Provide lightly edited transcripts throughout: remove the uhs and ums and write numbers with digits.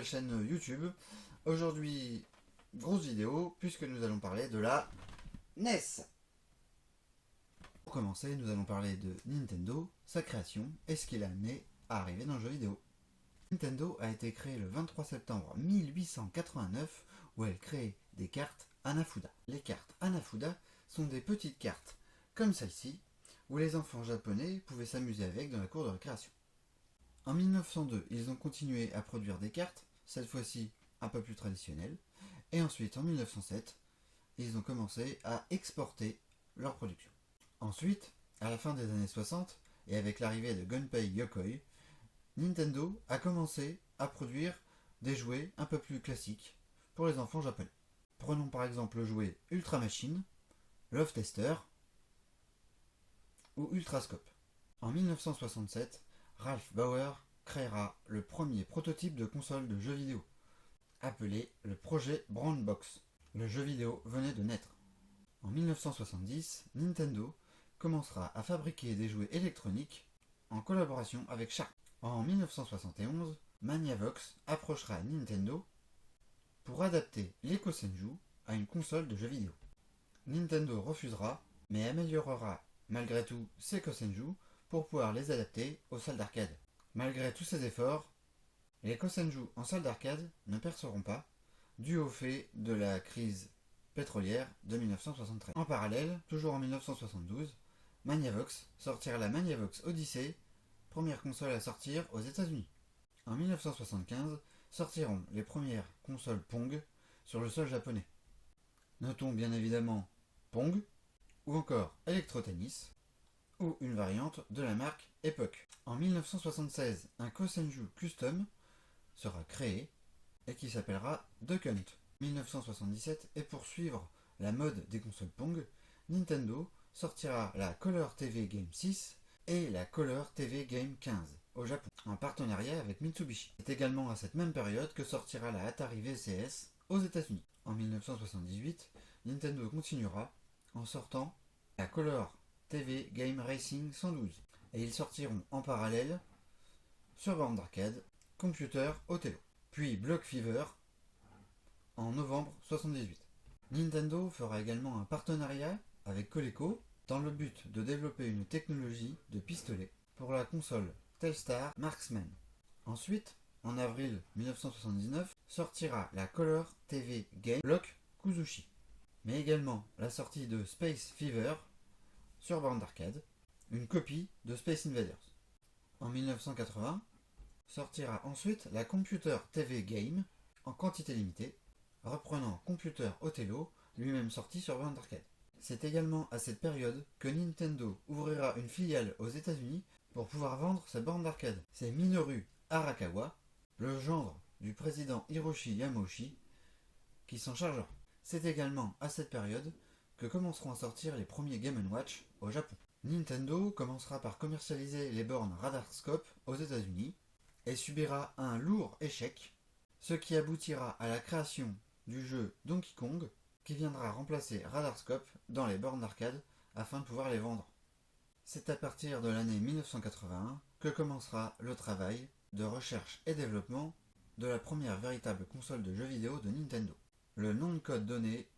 nouvelle chaîne YouTube. Aujourd'hui, grosse vidéo, puisque nous allons parler de la NES. Pour commencer, nous allons parler de Nintendo, sa création et ce qui l'a amené à arriver dans le jeu vidéo. Nintendo a été créée le 23 septembre 1889, où elle crée des cartes Hanafuda. Les cartes Hanafuda sont des petites cartes, comme celle-ci, où les enfants japonais pouvaient s'amuser avec dans la cour de récréation. En 1902, ils ont continué à produire des cartes, cette fois-ci un peu plus traditionnelles, et ensuite en 1907, ils ont commencé à exporter leur production. Ensuite, à la fin des années 60, et avec l'arrivée de Gunpei Yokoi, Nintendo a commencé à produire des jouets un peu plus classiques pour les enfants japonais. Prenons par exemple le jouet Ultra Machine, Love Tester ou Ultrascope. En 1967, Ralph Bauer créera le premier prototype de console de jeux vidéo, appelé le projet Brown Box. Le jeu vidéo venait de naître. En 1970, Nintendo commencera à fabriquer des jouets électroniques en collaboration avec Sharp. En 1971, Maniavox approchera Nintendo pour adapter les Kosenju à une console de jeux vidéo. Nintendo refusera, mais améliorera malgré tout ses Kosenju pour pouvoir les adapter aux salles d'arcade. Malgré tous ces efforts, les Kosenju en salle d'arcade ne perceront pas, dû au fait de la crise pétrolière de 1973. En parallèle, toujours en 1972, Maniavox sortira la Maniavox Odyssey, première console à sortir aux États-Unis. En 1975, sortiront les premières consoles Pong sur le sol japonais. Notons bien évidemment Pong, ou encore Electro Tennis, ou une variante de la marque Epoch. En 1976, un Kosenju Custom sera créé et qui s'appellera Duck Hunt. 1977, et pour suivre la mode des consoles Pong, Nintendo sortira la Color TV Game 6 et la Color TV Game 15 au Japon, en partenariat avec Mitsubishi. C'est également à cette même période que sortira la Atari VCS aux États-Unis. En 1978, Nintendo continuera en sortant la Color TV Game Racing 112, et ils sortiront en parallèle sur borne d'arcade Computer Othello, puis Block Fever en novembre 1978. Nintendo fera également un partenariat avec Coleco dans le but de développer une technologie de pistolet pour la console Telstar Marksman. Ensuite, en avril 1979, sortira la Color TV Game Block Kuzushi, mais également la sortie de Space Fever sur borne d'arcade, une copie de Space Invaders. En 1980, sortira ensuite la Computer TV Game en quantité limitée, reprenant Computer Othello, lui-même sorti sur borne d'arcade. C'est également à cette période que Nintendo ouvrira une filiale aux États-Unis pour pouvoir vendre sa borne d'arcade. C'est Minoru Arakawa, le gendre du président Hiroshi Yamauchi, qui s'en chargera. C'est également à cette période que commenceront à sortir les premiers Game & Watch au Japon. Nintendo commencera par commercialiser les bornes Radarscope aux États-Unis et subira un lourd échec, ce qui aboutira à la création du jeu Donkey Kong, qui viendra remplacer Radarscope dans les bornes d'arcade afin de pouvoir les vendre. C'est à partir de l'année 1981 que commencera le travail de recherche et développement de la première véritable console de jeux vidéo de Nintendo. Le nom de code donné,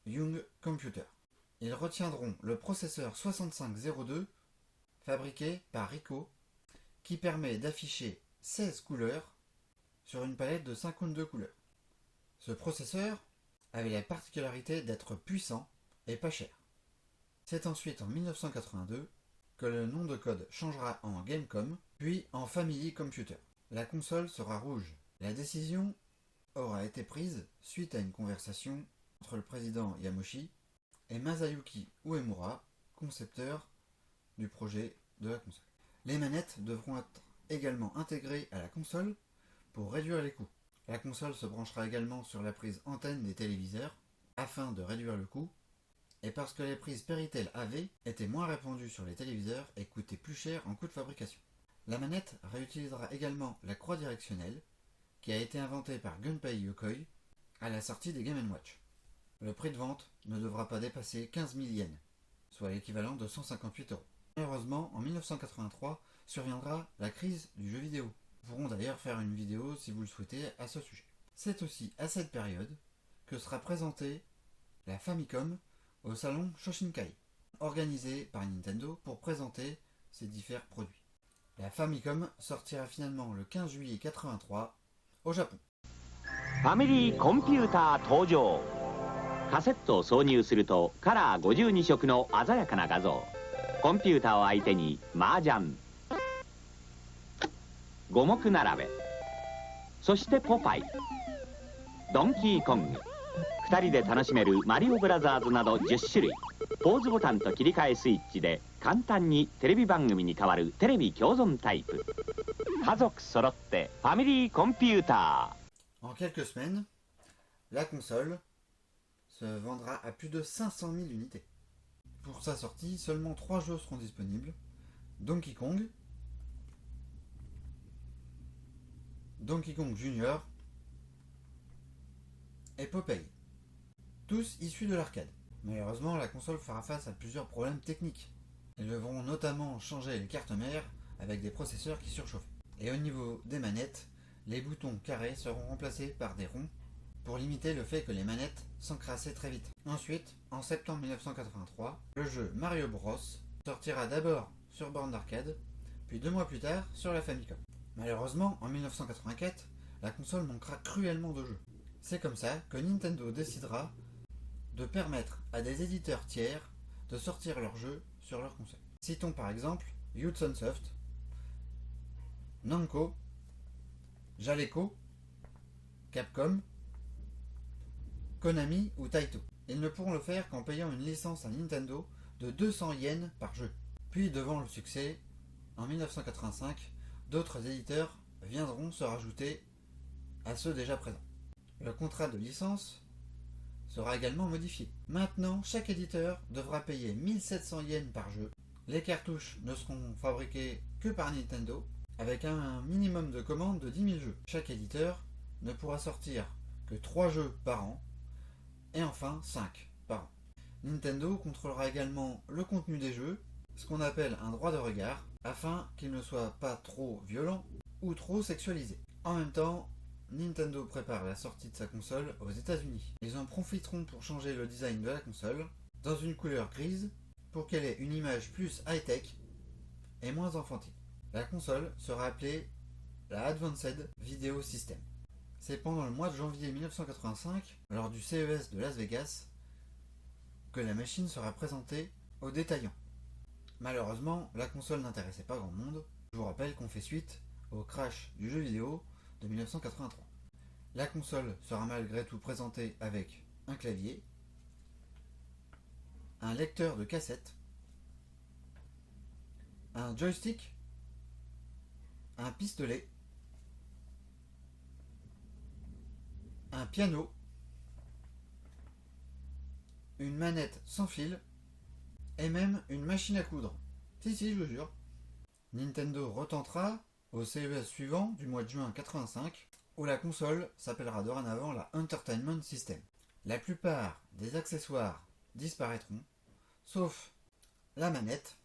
Young Computer. Ils retiendront le processeur 6502 fabriqué par Ricoh, qui permet d'afficher 16 couleurs sur une palette de 52 couleurs. Ce processeur avait la particularité d'être puissant et pas cher. C'est ensuite en 1982 que le nom de code changera en Gamecom, puis en Family Computer. La console sera rouge. La décision aura été prise suite à une conversation entre le président Yamauchi et Masayuki Uemura, concepteur du projet de la console. Les manettes devront être également intégrées à la console pour réduire les coûts. La console se branchera également sur la prise antenne des téléviseurs afin de réduire le coût, et parce que les prises Péritel AV étaient moins répandues sur les téléviseurs et coûtaient plus cher en coût de fabrication. La manette réutilisera également la croix directionnelle qui a été inventée par Gunpei Yokoi à la sortie des Game & Watch. Le prix de vente ne devra pas dépasser 15 000 yens, soit l'équivalent de 158 euros. Malheureusement, en 1983, surviendra la crise du jeu vidéo, Nous pourrons d'ailleurs faire une vidéo si vous le souhaitez à ce sujet. C'est aussi à cette période que sera présentée la Famicom au salon Shoshinkai, organisé par Nintendo pour présenter ses différents produits. La Famicom sortira finalement le 15 juillet 83 au Japon. ファミリーコンピューター登場。カセットを挿入するとカラー52色の鮮やかな画像。コンピューターを相手に麻雀、五目並べ、そしてポパイ、ドンキーコング、2人で楽しめるマリオブラザーズなど10種類。ポーズボタンと切り替えスイッチで簡単にテレビ番組に変わるテレビ共存タイプ。家族揃ってファミリーコンピューター。 En quelques semaines, la console se vendra à plus de 500 000 unités. Pour sa sortie, seulement 3 jeux seront disponibles: Donkey Kong, Donkey Kong Jr. et Popeye, tous issus de l'arcade. Malheureusement, la console fera face à plusieurs problèmes techniques. Ils devront notamment changer les cartes mères avec des processeurs qui surchauffent. Et au niveau des manettes, les boutons carrés seront remplacés par des ronds pour limiter le fait que les manettes s'encrassaient très vite. Ensuite, en septembre 1983, le jeu Mario Bros sortira d'abord sur borne d'arcade, puis 2 mois plus tard sur la Famicom. Malheureusement, en 1984, la console manquera cruellement de jeux. C'est comme ça que Nintendo décidera de permettre à des éditeurs tiers de sortir leurs jeux sur leur console. Citons par exemple Hudson Soft, Namco, Jaleco, Capcom, Konami ou Taito. Ils ne pourront le faire qu'en payant une licence à Nintendo de 200 yens par jeu. Puis devant le succès, en 1985, d'autres éditeurs viendront se rajouter à ceux déjà présents. Le contrat de licence sera également modifié. Maintenant, chaque éditeur devra payer 1700 yens par jeu. Les cartouches ne seront fabriquées que par Nintendo, avec un minimum de commandes de 10 000 jeux. Chaque éditeur ne pourra sortir que 3 jeux par an, et enfin 5 par an. Nintendo contrôlera également le contenu des jeux, ce qu'on appelle un droit de regard, afin qu'il ne soit pas trop violent ou trop sexualisé. En même temps, Nintendo prépare la sortie de sa console aux États-Unis. Ils en profiteront pour changer le design de la console dans une couleur grise pour qu'elle ait une image plus high-tech et moins enfantine. La console sera appelée la Advanced Video System. C'est pendant le mois de janvier 1985, lors du CES de Las Vegas, que la machine sera présentée aux détaillants. Malheureusement, la console n'intéressait pas grand monde. Je vous rappelle qu'on fait suite au crash du jeu vidéo de 1983. La console sera malgré tout présentée avec un clavier, un lecteur de cassette, un joystick, un pistolet, un piano, une manette sans fil et même une machine à coudre. Si, je vous jure. Nintendo retentera au CES suivant du mois de juin 85, où la console s'appellera dorénavant la Entertainment System. La plupart des accessoires disparaîtront, sauf la manette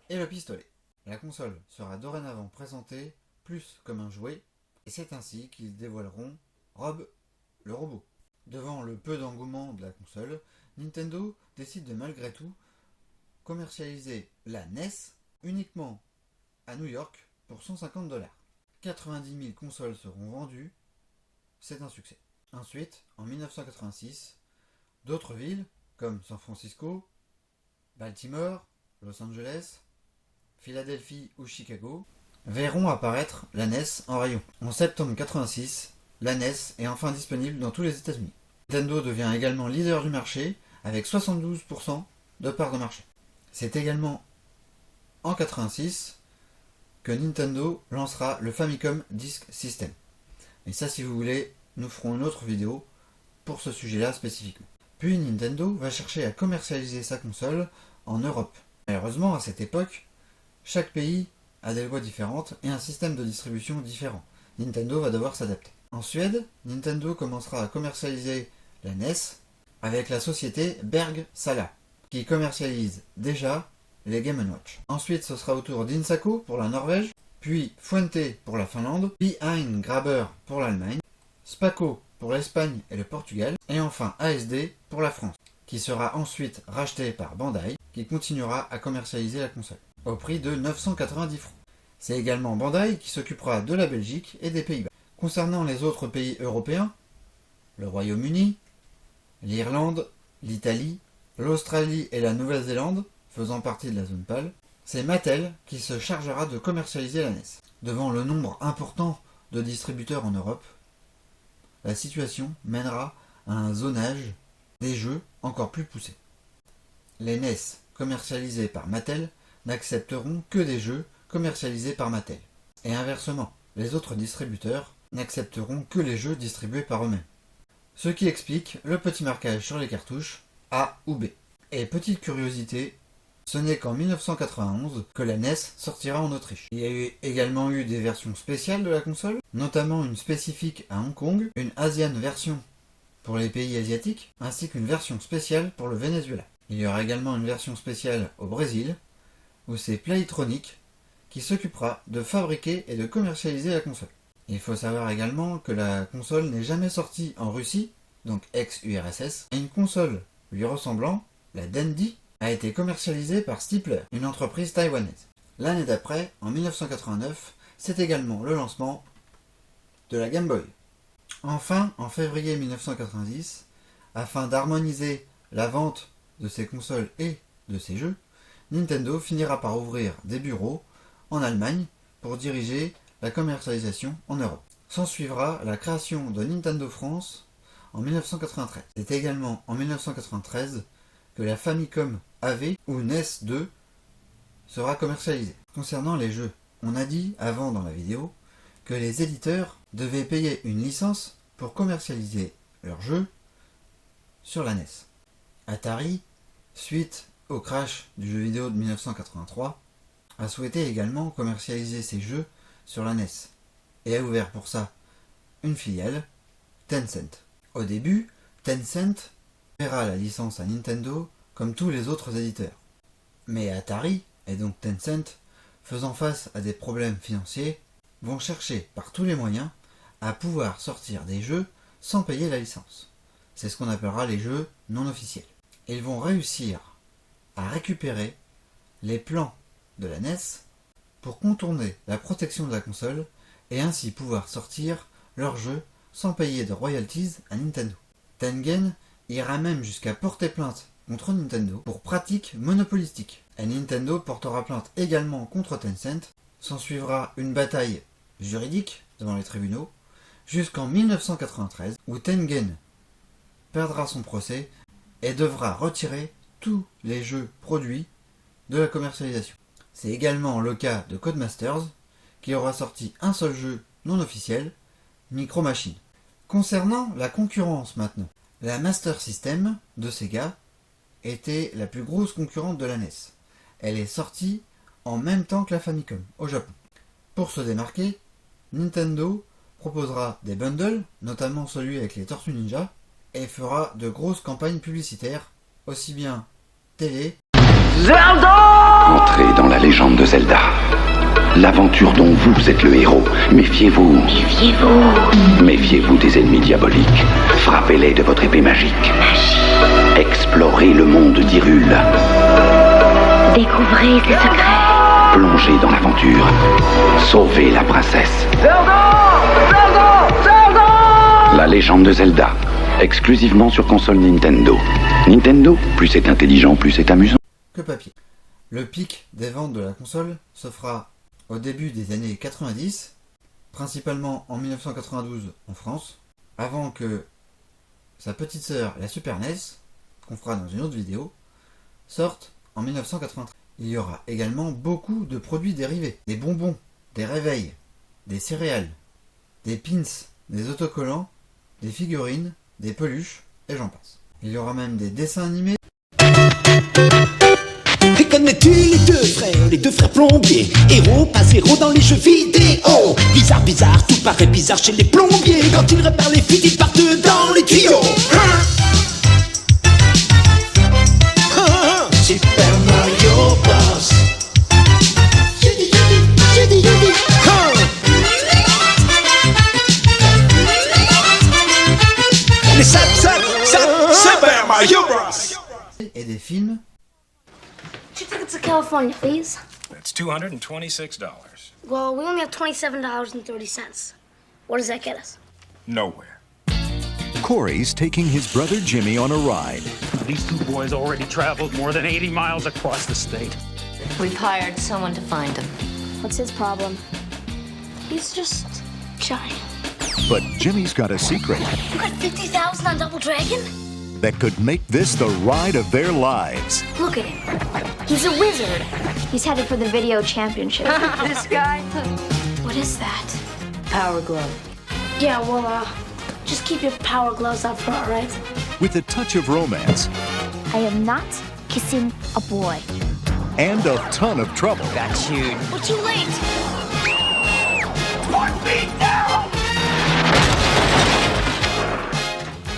et le pistolet. La console sera dorénavant présentée plus comme un jouet, et c'est ainsi qu'ils dévoileront Rob le robot. Devant le peu d'engouement de la console, Nintendo décide de malgré tout commercialiser la NES uniquement à New York pour 150 $. 90 000 consoles seront vendues, c'est un succès. Ensuite, en 1986, d'autres villes comme San Francisco, Baltimore, Los Angeles, Philadelphie ou Chicago verront apparaître la NES en rayon. En septembre 86, la NES est enfin disponible dans tous les États-Unis. Nintendo devient également leader du marché avec 72% de part de marché. C'est également en 86 que Nintendo lancera le Famicom Disk System. Et ça, si vous voulez, nous ferons une autre vidéo pour ce sujet-là spécifiquement. Puis Nintendo va chercher à commercialiser sa console en Europe. Malheureusement, à cette époque, chaque pays a des lois différentes et un système de distribution différent. Nintendo va devoir s'adapter. En Suède, Nintendo commencera à commercialiser la NES avec la société Berg Sala, qui commercialise déjà les Game & Watch. Ensuite, ce sera au tour d'Insaco pour la Norvège, puis Fuente pour la Finlande, Behind Grabber pour l'Allemagne, Spaco pour l'Espagne et le Portugal, et enfin ASD pour la France, qui sera ensuite racheté par Bandai, qui continuera à commercialiser la console, au prix de 990 francs. C'est également Bandai qui s'occupera de la Belgique et des Pays-Bas. Concernant les autres pays européens, le Royaume-Uni, l'Irlande, l'Italie, l'Australie et la Nouvelle-Zélande, faisant partie de la zone PAL, c'est Mattel qui se chargera de commercialiser la NES. Devant le nombre important de distributeurs en Europe, la situation mènera à un zonage des jeux encore plus poussé. Les NES commercialisés par Mattel n'accepteront que des jeux commercialisés par Mattel. Et inversement, les autres distributeurs n'accepteront que les jeux distribués par eux-mêmes. Ce qui explique le petit marquage sur les cartouches A ou B. Et petite curiosité, ce n'est qu'en 1991 que la NES sortira en Autriche. Il y a également eu des versions spéciales de la console, notamment une spécifique à Hong Kong, une Asian version pour les pays asiatiques, ainsi qu'une version spéciale pour le Venezuela. Il y aura également une version spéciale au Brésil, où c'est Playtronic qui s'occupera de fabriquer et de commercialiser la console. Il faut savoir également que la console n'est jamais sortie en Russie, donc ex-URSS, et une console lui ressemblant, la Dendy, a été commercialisée par Steepler, une entreprise taïwanaise. L'année d'après, en 1989, c'est également le lancement de la Game Boy. Enfin, en février 1990, afin d'harmoniser la vente de ces consoles et de ces jeux, Nintendo finira par ouvrir des bureaux en Allemagne pour diriger la commercialisation en Europe. S'ensuivra la création de Nintendo France en 1993. C'est également en 1993 que la Famicom AV ou NES 2 sera commercialisée. Concernant les jeux, on a dit avant dans la vidéo que les éditeurs devaient payer une licence pour commercialiser leurs jeux sur la NES. Atari, suite au crash du jeu vidéo de 1983, a souhaité également commercialiser ses jeux sur la NES et a ouvert pour ça une filiale, Tencent. Au début, Tencent paiera la licence à Nintendo comme tous les autres éditeurs. Mais Atari, et donc Tencent, faisant face à des problèmes financiers, vont chercher par tous les moyens à pouvoir sortir des jeux sans payer la licence. C'est ce qu'on appellera les jeux non officiels. Ils vont réussir à récupérer les plans de la NES pour contourner la protection de la console et ainsi pouvoir sortir leurs jeux sans payer de royalties à Nintendo. Tengen ira même jusqu'à porter plainte contre Nintendo pour pratiques monopolistiques. Et Nintendo portera plainte également contre Tencent. S'ensuivra une bataille juridique devant les tribunaux jusqu'en 1993 où Tengen perdra son procès et devra retirer tous les jeux produits de la commercialisation. C'est également le cas de Codemasters qui aura sorti un seul jeu non officiel, Micro Machines. Concernant la concurrence maintenant, la Master System de Sega était la plus grosse concurrente de la NES. Elle est sortie en même temps que la Famicom au Japon. Pour se démarquer, Nintendo proposera des bundles, notamment celui avec les Tortues Ninja, et fera de grosses campagnes publicitaires, aussi bien télé. Entrez dans la légende de Zelda. L'aventure dont vous êtes le héros. Méfiez-vous. Méfiez-vous. Méfiez-vous des ennemis diaboliques. Frappez-les de votre épée magique. Explorez le monde d'Hyrule. Découvrez ses secrets. Plongez dans l'aventure. Sauvez la princesse. La légende de Zelda. Exclusivement sur console Nintendo. Nintendo, plus c'est intelligent, plus c'est amusant. Que papier. Le pic des ventes de la console se fera au début des années 90, principalement en 1992 en France, avant que sa petite sœur, la Super NES, qu'on fera dans une autre vidéo, sorte en 1993. Il y aura également beaucoup de produits dérivés, des bonbons, des réveils, des céréales, des pins, des autocollants, des figurines, des peluches, et j'en passe. Il y aura même des dessins animés. Et connais-tu les deux frères plombiers? Héros, pas zéro dans les jeux vidéo. Bizarre, bizarre, tout paraît bizarre chez les plombiers. Quand ils réparent les fuites, ils partent dans les tuyaux. Super Mario Bros. Et des films. 2 tickets to California, please. That's $226. Well, we only have $27.30. What does that get us? Nowhere. Corey's taking his brother Jimmy on a ride. These two boys already traveled more than 80 miles across the state. We've hired someone to find him. What's his problem? He's just giant. But Jimmy's got a secret You got 50,000 on Double Dragon? that could make this the ride of their lives. Look at him. He's a wizard. He's headed for the video championship. This guy? What is that? Power glove. Yeah, well, just keep your power gloves up for all right? With a touch of romance I am not kissing a boy. and a ton of trouble. That's huge. We're too late.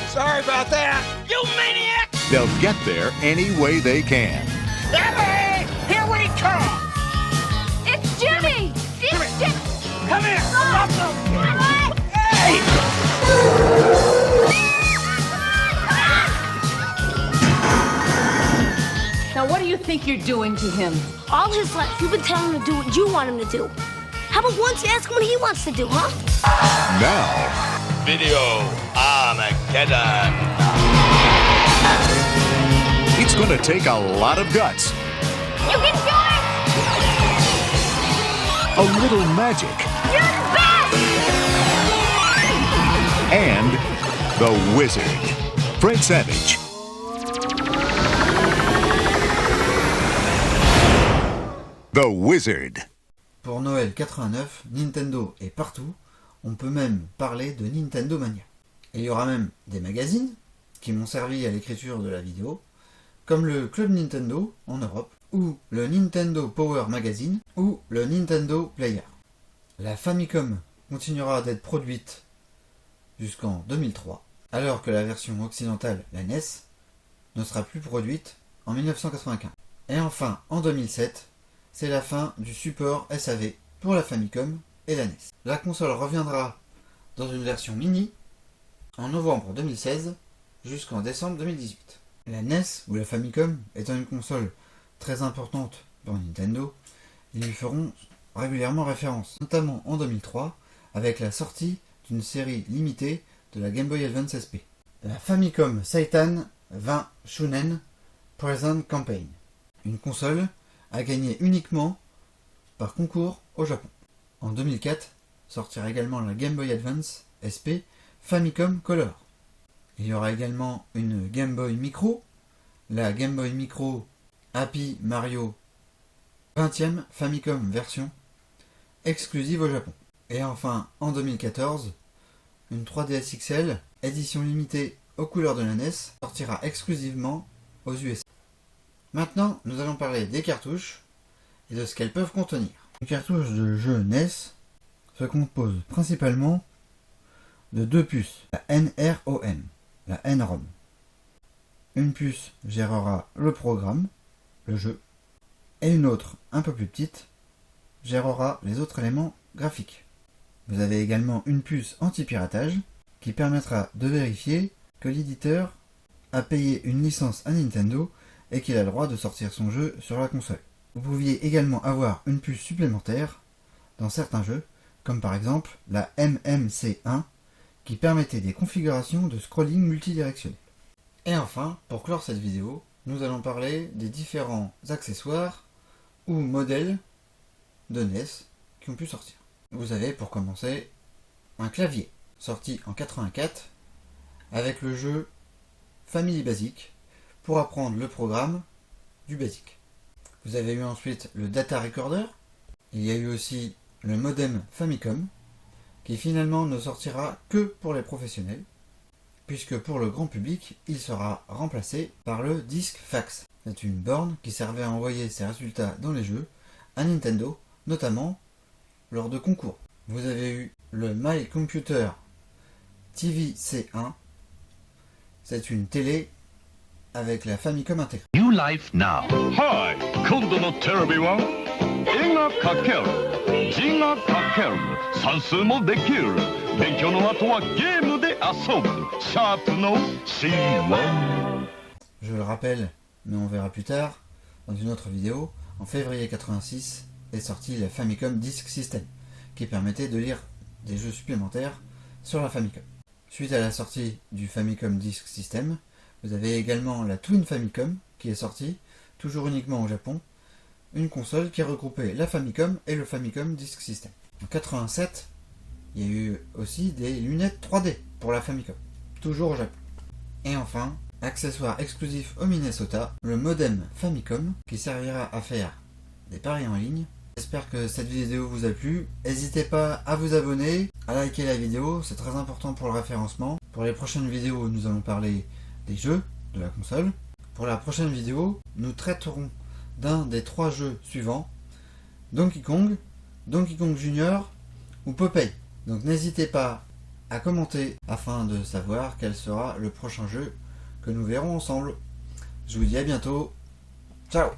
Sorry about that. You maniac! They'll get there any way they can. Emily! Here we come! It's Jimmy! It's Jimmy! Come here! Stop them! Now, what do you think you're doing to him? All his life, you've been telling him to do what you want him to do. How about once you ask him what he wants to do, huh? Now, Video Armageddon. it's going to take a lot of guts, You can do it! a little magic, You're the best! and the wizard. Fred Savage. The Wizard. Pour Noël 89, Nintendo est partout. On peut même parler de Nintendo Mania. Et il y aura même des magazines qui m'ont servi à l'écriture de la vidéo, comme le Club Nintendo en Europe, ou le Nintendo Power Magazine, ou le Nintendo Player. La Famicom continuera d'être produite jusqu'en 2003, alors que la version occidentale, la NES, ne sera plus produite en 1995. Et enfin, en 2007, c'est la fin du support SAV pour la Famicom et la NES. La console reviendra dans une version mini en novembre 2016 jusqu'en décembre 2018. La NES ou la Famicom étant une console très importante pour Nintendo, ils lui feront régulièrement référence, notamment en 2003 avec la sortie d'une série limitée de la Game Boy Advance SP. La Famicom Seitan 20 Shunen Present Campaign. Une console à gagner uniquement par concours au Japon. En 2004, sortira également la Game Boy Advance SP Famicom Color. Il y aura également une Game Boy Micro, la Game Boy Micro Happy Mario 20e Famicom version, exclusive au Japon. Et enfin, en 2014, une 3DS XL, édition limitée aux couleurs de la NES, sortira exclusivement aux USA. Maintenant, nous allons parler des cartouches et de ce qu'elles peuvent contenir. Une cartouche de jeu NES se compose principalement de deux puces, la NROM, la NROM. Une puce gérera le programme, le jeu, et une autre, un peu plus petite, gérera les autres éléments graphiques. Vous avez également une puce anti-piratage qui permettra de vérifier que l'éditeur a payé une licence à Nintendo et qu'il a le droit de sortir son jeu sur la console. Vous pouviez également avoir une puce supplémentaire dans certains jeux, comme par exemple la MMC1 qui permettait des configurations de scrolling multidirectionnel. Et enfin, pour clore cette vidéo, nous allons parler des différents accessoires ou modèles de NES qui ont pu sortir. Vous avez pour commencer un clavier sorti en 84 avec le jeu Family Basic pour apprendre le programme du Basic. Vous avez eu ensuite le Data Recorder, il y a eu aussi le modem Famicom qui finalement ne sortira que pour les professionnels puisque pour le grand public il sera remplacé par le disque fax. C'est une borne qui servait à envoyer ses résultats dans les jeux à Nintendo, notamment lors de concours. Vous avez eu le My Computer TV C1, c'est une télé avec la Famicom intégrée. New Life Now. Hi! 今度のテレビは絵が描ける、字が書ける、算数もできる。勉強の後はゲームで遊ぶ。シャープの C1。Je le rappelle, mais on verra plus tard, dans une autre vidéo, en février 86 est sorti la Famicom Disk System, qui permettait de lire des jeux supplémentaires sur la Famicom. Suite à la sortie du Famicom Disk System, vous avez également la Twin Famicom qui est sortie, toujours uniquement au Japon, une console qui regroupait la Famicom et le Famicom Disk System. En 87, il y a eu aussi des lunettes 3D pour la Famicom, toujours au Japon. Et enfin, accessoire exclusif au Minnesota, le modem Famicom qui servira à faire des paris en ligne. J'espère que cette vidéo vous a plu. N'hésitez pas à vous abonner, à liker la vidéo, c'est très important pour le référencement. Pour les prochaines vidéos, nous allons parler des jeux de la console. Pour la prochaine vidéo, nous traiterons d'un des 3 jeux suivants, Donkey Kong Jr. ou Popeye. Donc n'hésitez pas à commenter afin de savoir quel sera le prochain jeu que nous verrons ensemble. Je vous dis à bientôt. Ciao!